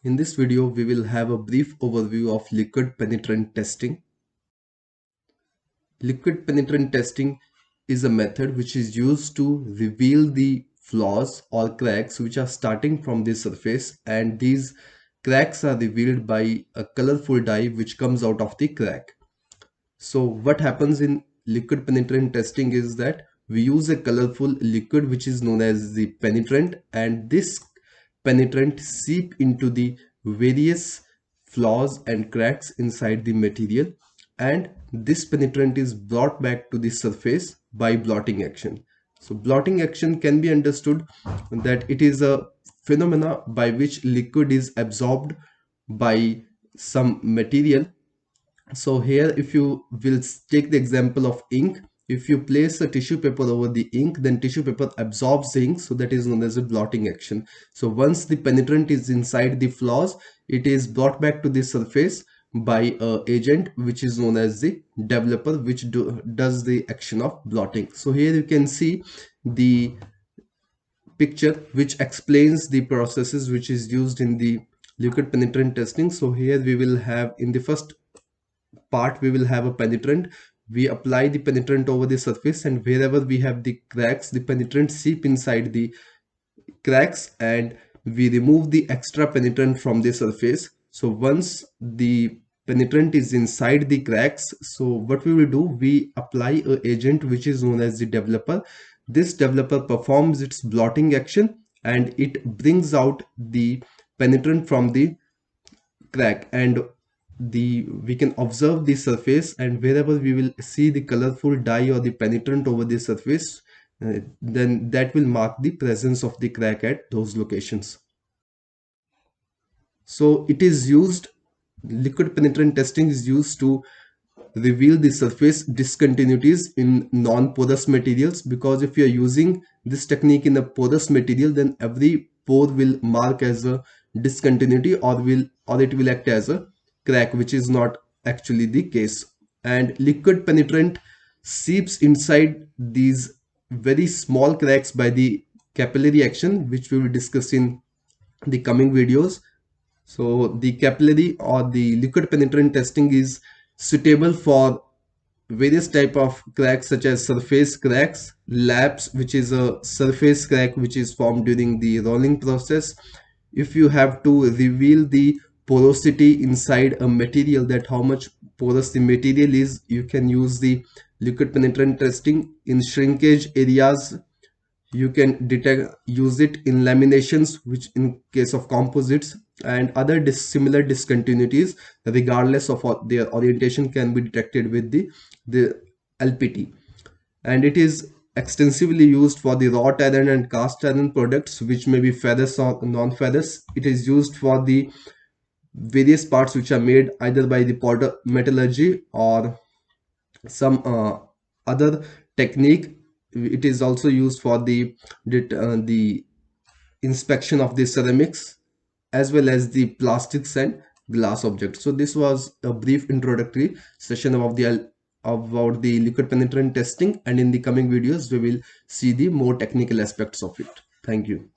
In this video, we will have a brief overview of liquid penetrant testing. Liquid penetrant testing is a method which is used to reveal the flaws or cracks which are starting from the surface, and these cracks are revealed by a colorful dye which comes out of the crack. So what happens in liquid penetrant testing is that we use a colorful liquid which is known as the penetrant, and this penetrant seep into the various flaws and cracks inside the material, and this penetrant is brought back to the surface by blotting action. So blotting action can be understood that it is a phenomena by which liquid is absorbed by some material. So here, if you will take the example of ink, if you place a tissue paper over the ink, then tissue paper absorbs the ink, so that is known as a blotting action. So once the penetrant is inside the flaws, it is brought back to the surface by a agent which is known as the developer, which does the action of blotting. So here you can see the picture which explains the processes which is used in the liquid penetrant testing. So here we will have, in the first part, we will have a penetrant. We apply the penetrant over the surface, and wherever we have the cracks, the penetrant seep inside the cracks, and we remove the extra penetrant from the surface. So once the penetrant is inside the cracks, so what we will do, we apply a agent which is known as the developer. This developer performs its blotting action, and it brings out the penetrant from the crack, and we can observe the surface, and wherever we will see the colorful dye or the penetrant over the surface, then that will mark the presence of the crack at those locations. So it is used, liquid penetrant testing is used to reveal the surface discontinuities in non-porous materials, because if you are using this technique in a porous material, then every pore will mark as a discontinuity, or it will act as a crack, which is not actually the case. And liquid penetrant seeps inside these very small cracks by the capillary action, which we will discuss in the coming videos. So the capillary or the liquid penetrant testing is suitable for various type of cracks, such as surface cracks, laps, which is a surface crack which is formed during the rolling process. If you have to reveal the porosity inside a material, that how much porous the material is, you can use the liquid penetrant testing. In shrinkage areas, you can use it in laminations, which in case of composites, and other similar discontinuities, regardless of what their orientation, can be detected with the LPT. And it is extensively used for the wrought iron and cast iron products, which may be ferrous or non-ferrous. It is used for the various parts which are made either by the powder metallurgy or some other technique. It is also used for the inspection of the ceramics, as well as the plastics and glass objects. So this was a brief introductory session about the liquid penetrant testing, and in the coming videos we will see the more technical aspects of it. Thank you.